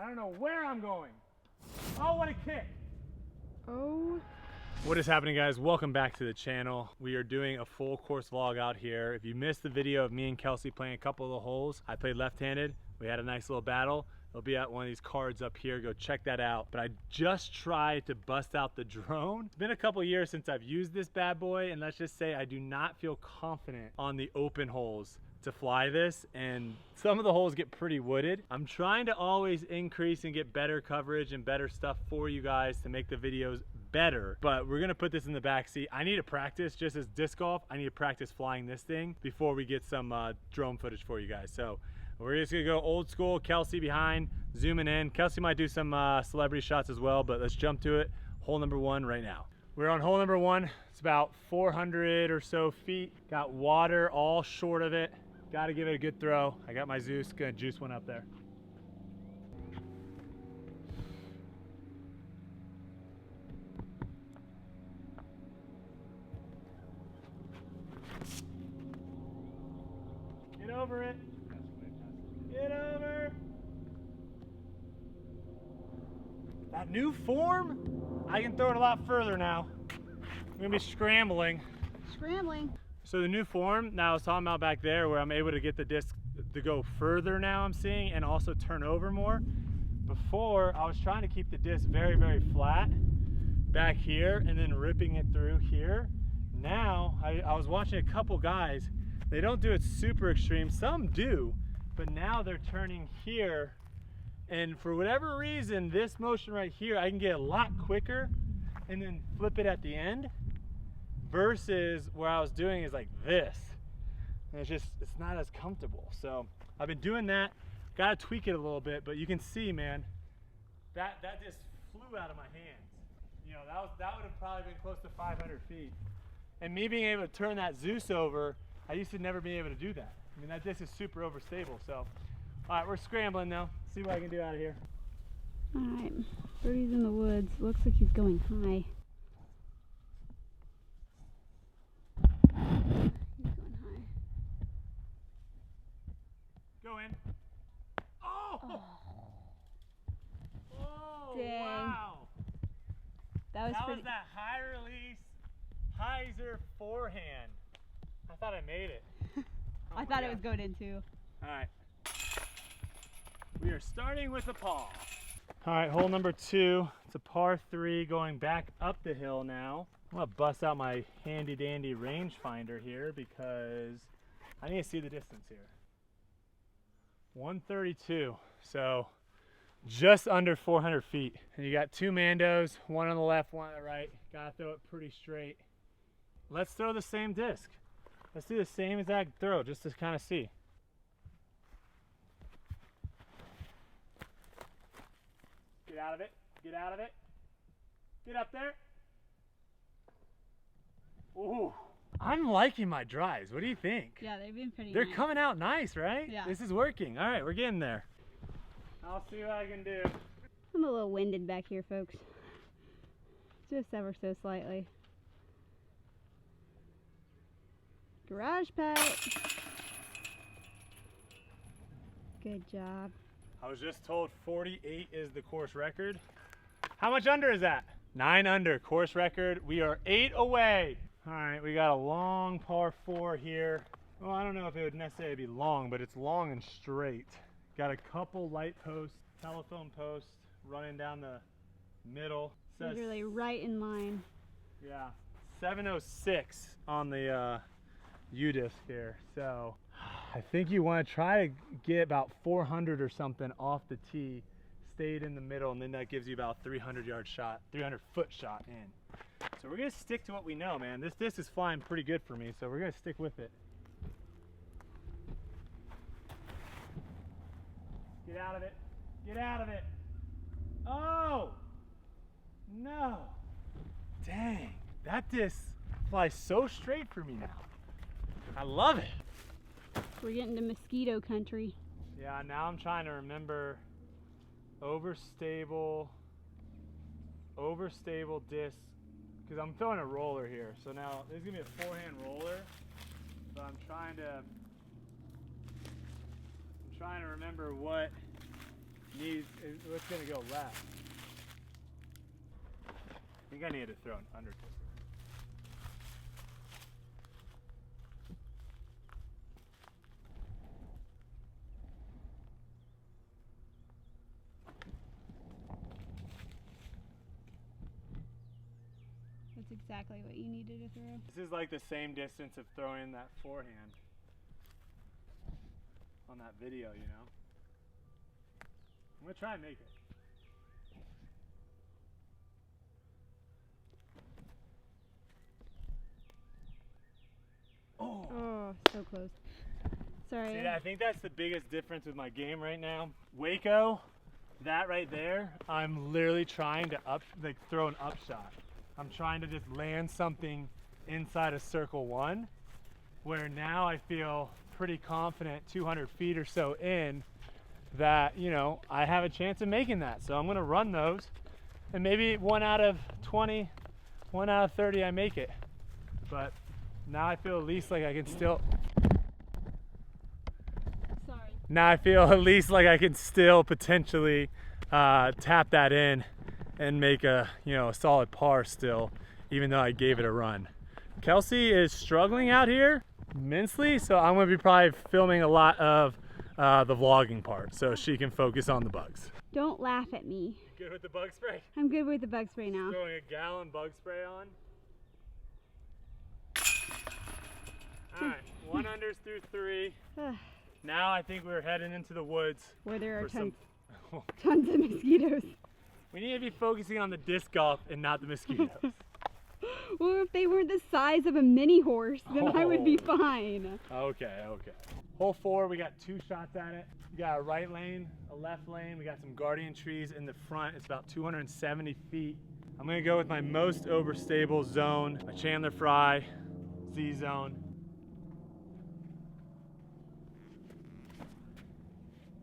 I don't know where I'm going. Oh, what a kick. Oh. What is happening, guys? Welcome back to the channel. We are doing a full course vlog out here. If you missed the video of me and Kelsey playing a couple of the holes, I played left-handed. We had a nice little battle. It'll be at one of these cards up here. Go check that out. But I just tried to bust out the drone. It's been a couple years since I've used this bad boy, and let's just say I do not feel confident on the open holes to fly this, and some of the holes get pretty wooded. I'm trying to always increase and get better coverage and better stuff for you guys to make the videos better, but we're gonna put this in the back seat. I need to practice, just as disc golf, I need to practice flying this thing before we get some drone footage for you guys. So we're just gonna go old school, Kelsey behind, zooming in. Kelsey might do some celebrity shots as well, but let's jump to it. Hole number one right now. We're on hole number one. It's about 400 or so feet. Got water all short of it. Got to give it a good throw. I got my Zeus, gonna juice one up there. Get over it. Get over. That new form, I can throw it a lot further now. I'm gonna be scrambling. Scrambling. So the new form, now I was talking about back there, where I'm able to get the disc to go further now, I'm seeing, and also turn over more. Before, I was trying to keep the disc very, very flat back here and then ripping it through here. Now, I was watching a couple guys, they don't do it super extreme, some do, but now they're turning here, and for whatever reason, this motion right here, I can get a lot quicker and then flip it at the end. Versus where I was doing is like this, and it's not as comfortable. So I've been doing that, gotta tweak it a little bit, but you can see, man, that just flew out of my hands. You know, that would have probably been close to 500 feet. And me being able to turn that Zeus over, I used to never be able to do that. I mean, that disc is super overstable. So, all right, we're scrambling now. See what I can do out of here. All right, Brodie's in the woods. Looks like he's going high. Go in. Oh! Oh, dang. wow. That was that high release hyzer forehand. I thought I made it. Oh I thought it was going in too. All right. We are starting with a paw. All right, hole number two. It's a par 3 going back up the hill now. I'm gonna bust out my handy dandy rangefinder here because I need to see the distance here. 132, so just under 400 feet. And you got two Mandos, one on the left, one on the right. Gotta throw it pretty straight. Let's throw the same disc. Let's do the same exact throw just to kind of see. Get out of it, get out of it. Get up there. Ooh. I'm liking my drives. What do you think? Yeah, they've been pretty They're nice. coming out nice, right? Yeah. This is working. All right, we're getting there. I'll see what I can do. I'm a little winded back here, folks. Just ever so slightly. Garage putt. Good job. I was just told 48 is the course record. How much under is that? 9 under, course record. We are 8 away. All right, we got a long par 4 here. Well, I don't know if it would necessarily be long, but it's long and straight. Got a couple light posts, telephone posts running down the middle. Says, Literally right in line. yeah, 706 on the U-disc here. So I think you want to try to get about 400 or something off the tee, stayed in the middle, and then that gives you about 300-yard shot, 300-foot shot in. So we're gonna stick to what we know, man. This disc is flying pretty good for me, so we're gonna stick with it. Get out of it. Get out of it. Oh! No. Dang. That disc flies so straight for me now. I love it. We're getting to mosquito country. Yeah, now I'm trying to remember overstable disc, because I'm throwing a roller here. So now this is gonna be a forehand roller, but I'm trying to remember what It's gonna go left. I think I need to throw an under twister. That's exactly what you needed to throw. This is like the same distance of throwing that forehand on that video, you know? I'm gonna try and make it. Oh, so close. Sorry. See, I think that's the biggest difference with my game right now. Waco, that right there, I'm literally trying to throw an upshot. I'm trying to just land something inside of circle one, where now I feel pretty confident 200 feet or so in that, you know, I have a chance of making that. So I'm gonna run those, and maybe 1 out of 20, 1 out of 30 I make it. But now I feel at least like I can still, now I feel at least like I can still potentially tap that in and make a, you know, a solid par still, even though I gave it a run. Kelsey is struggling out here immensely, so I'm gonna be probably filming a lot of the vlogging part so she can focus on the bugs. Don't laugh at me. You good with the bug spray? I'm good with the bug spray now. Throwing a gallon bug spray on. Alright, 1 unders through 3. Now I think we're heading into the woods. Where there are tons, some... tons of mosquitoes. We need to be focusing on the disc golf and not the mosquitoes. Well, if they weren't the size of a mini horse, then I would be fine. Okay, okay. Hole 4, we got 2 shots at it. We got a right lane, a left lane. We got some guardian trees in the front. It's about 270 feet. I'm gonna go with my most overstable zone, my Chandler Fry Z zone.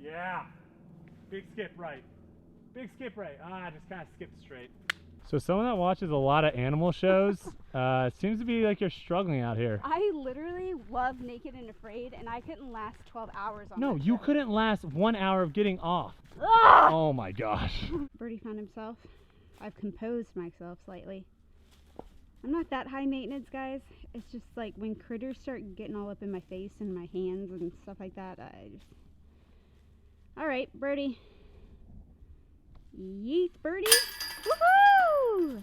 Yeah, big skip right. Big skip right. I just kind of skipped straight. So someone that watches a lot of animal shows, it seems to be like you're struggling out here. I literally love Naked and Afraid, and I couldn't last 12 hours on No, that you show. couldn't last 1 hour of getting off. Ah! Oh my gosh. Brodie found himself. I've composed myself slightly. I'm not that high maintenance, guys. It's just like when critters start getting all up in my face and my hands and stuff like that, I just... All right, Brodie. Yeet, birdie. Woohoo!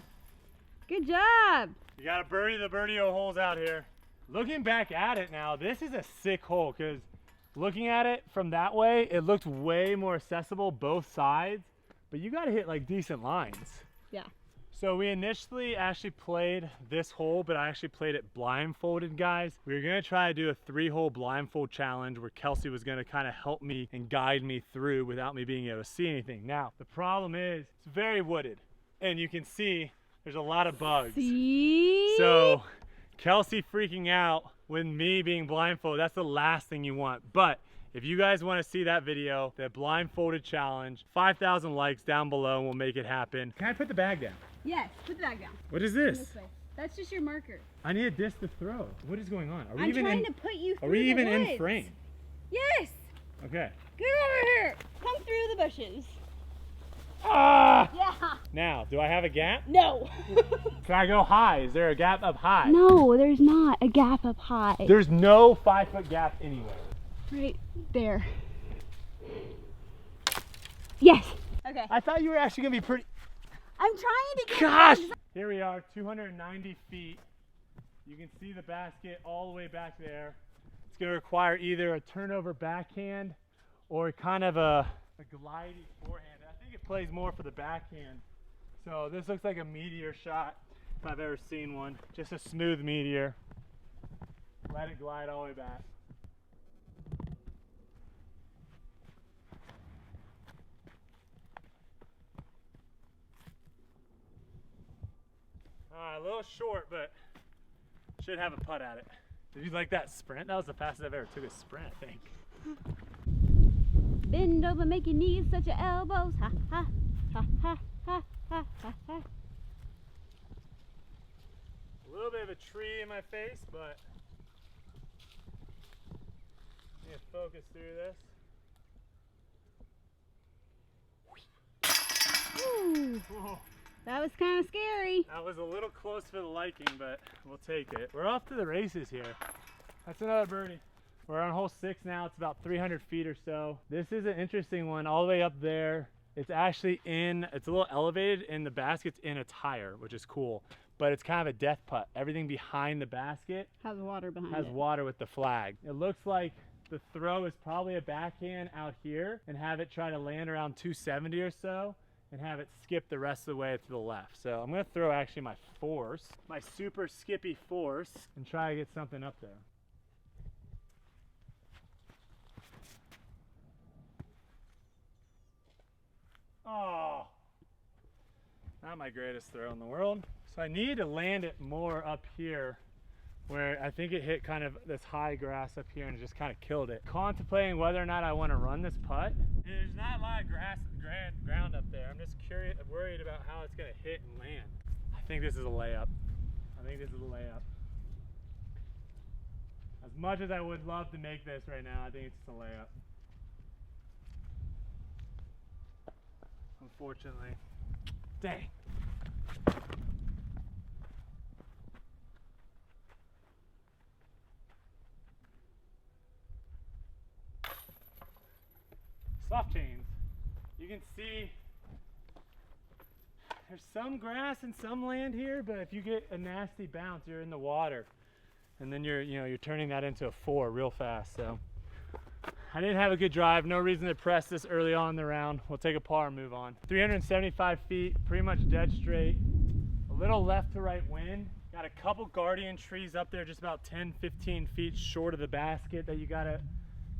Good job. You got to birdie the birdie-o holes out here. Looking back at it now, this is a sick hole because looking at it from that way, it looked way more accessible both sides, but you got to hit like decent lines. Yeah. So we initially actually played this hole, but I actually played it blindfolded, guys. We were gonna try to do a 3-hole blindfold challenge where Kelsey was gonna kind of help me and guide me through without me being able to see anything. Now, the problem is it's very wooded and you can see there's a lot of bugs. See? So Kelsey freaking out with me being blindfolded, that's the last thing you want. But if you guys want to see that video, the blindfolded challenge, 5,000 likes down below and we'll make it happen. Can I put the bag down? Yes, put the bag down. What is this? This way. That's just your marker. I need a disc to throw. What is going on? Are we I'm even trying in, to put you through Are we the even woods. in frame? Yes. Okay. Get over here. Come through the bushes. Ah! Yeah. Now, do I have a gap? No. Can I go high? Is there a gap up high? No, there's not a gap up high. There's no 5-foot gap anywhere. Right there. Yes. Okay. I thought you were actually gonna be pretty. I'm trying to get Gosh! Here we are, 290 feet. You can see the basket all the way back there. It's gonna require either a turnover backhand or kind of a glidey forehand. I think it plays more for the backhand. So this looks like a meteor shot if I've ever seen one. Just a smooth meteor. Let it glide all the way back. A little short, but should have a putt at it. Did you like that sprint? That was the fastest I've ever took a sprint, I think. Bend over, make your knees touch your elbows. Ha ha ha ha ha ha ha ha. A little bit of a tree in my face, but I need to focus through this. Ooh. Oh. That was kind of scary. That was a little close for the liking, but we'll take it. We're off to the races here. That's another birdie. We're on hole 6 now. It's about 300 feet or so. This is an interesting one all the way up there. It's actually it's a little elevated, and the basket's in a tire, which is cool. But it's kind of a death putt. Everything behind the basket has water behind it. Has water with the flag. It looks like the throw is probably a backhand out here and have it try to land around 270 or so and have it skip the rest of the way to the left. So I'm gonna throw actually my force, my super skippy force, and try to get something up there. Oh, not my greatest throw in the world. So I need to land it more up here where I think it hit kind of this high grass up here and just kind of killed it. Contemplating whether or not I want to run this putt. There's not a lot of ground up there. I'm just worried about how it's going to hit and land. I think this is a layup. As much as I would love to make this right now, I think it's just a layup. Unfortunately. Dang. Soft chains. You can see there's some grass and some land here, but if you get a nasty bounce, you're in the water. And then you're turning that into a 4 real fast. So I didn't have a good drive. No reason to press this early on in the round. We'll take a par and move on. 375 feet, pretty much dead straight. A little left to right wind. Got a couple guardian trees up there just about 10-15 feet short of the basket that you gotta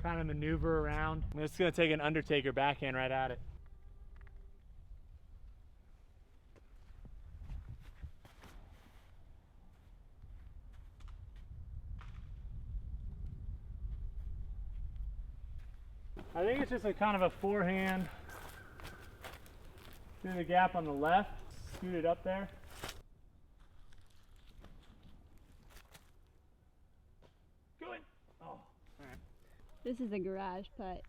kind of maneuver around. I'm just gonna take an undertaker backhand right at it. I think it's just a kind of a forehand through the gap on the left, scoot it up there. Go in. Oh, all right. This is a garage putt.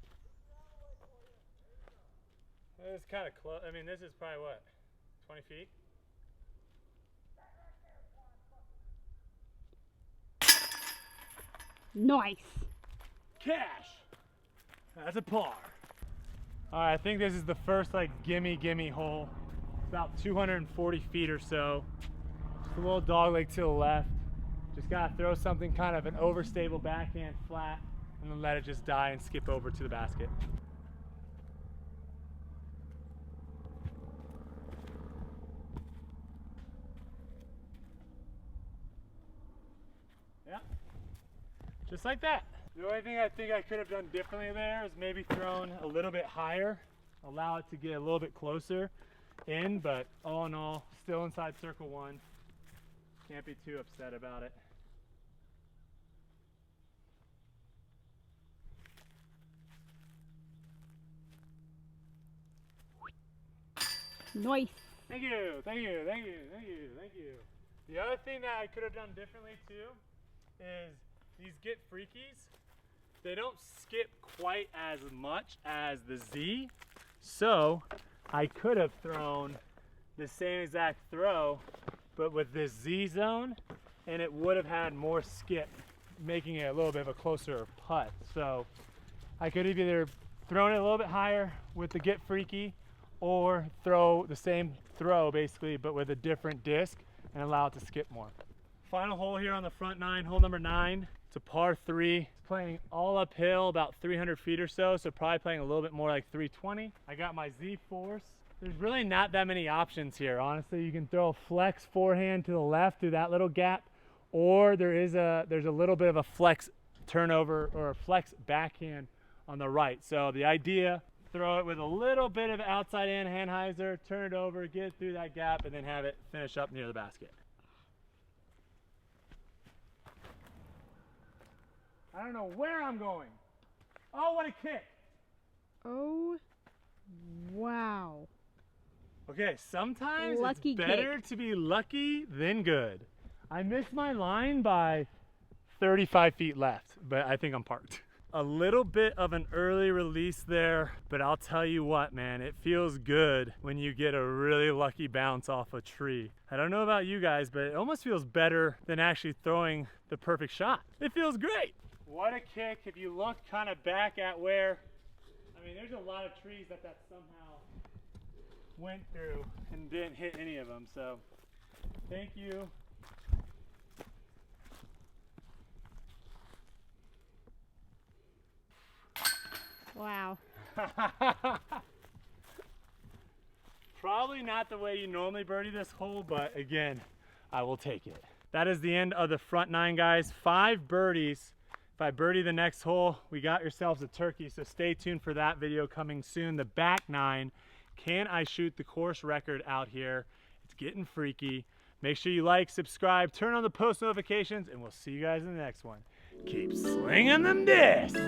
This is kind of close. I mean, this is probably what, 20 feet? Nice. Cash. That's a par. All right, I think this is the first like gimme hole. It's about 240 feet or so. Just a little dog leg to the left. Just gotta throw something kind of an overstable backhand flat and then let it just die and skip over to the basket. Yeah, just like that. The only thing I think I could have done differently there is maybe thrown a little bit higher, allow it to get a little bit closer in, but all in all, still inside circle 1. Can't be too upset about it. Nice. Thank you, thank you, thank you, thank you, thank you. The other thing that I could have done differently too is these get freakies. They don't skip quite as much as the Z, so I could have thrown the same exact throw, but with this Z zone, and it would have had more skip, making it a little bit of a closer putt. So I could have either thrown it a little bit higher with the get freaky, or throw the same throw basically, but with a different disc and allow it to skip more. Final hole here on the front 9, hole number 9. It's a par 3. It's playing all uphill, about 300 feet or so, so probably playing a little bit more like 320. I got my Z force. There's really not that many options here, honestly. You can throw a flex forehand to the left through that little gap, or there's a little bit of a flex turnover or a flex backhand on the right. So the idea, throw it with a little bit of outside in Hanheiser, turn it over, get it through that gap, and then have it finish up near the basket. I don't know where I'm going. Oh, what a kick. Oh, wow. Okay, sometimes Lucky it's better kick. to be lucky than good. I missed my line by 35 feet left, but I think I'm parked. A little bit of an early release there, but I'll tell you what, man, it feels good when you get a really lucky bounce off a tree. I don't know about you guys, but it almost feels better than actually throwing the perfect shot. It feels great. What a kick. If you look kind of back at where, I mean, there's a lot of trees that somehow went through and didn't hit any of them. So thank you. Wow. Probably not the way you normally birdie this hole, but again, I will take it. That is the end of the front 9, guys. 5 birdies. If I birdie the next hole, we got yourselves a turkey, so stay tuned for that video coming soon. The back 9, can I shoot the course record out here? It's getting freaky. Make sure you like, subscribe, turn on the post notifications, and we'll see you guys in the next one. Keep slinging them discs.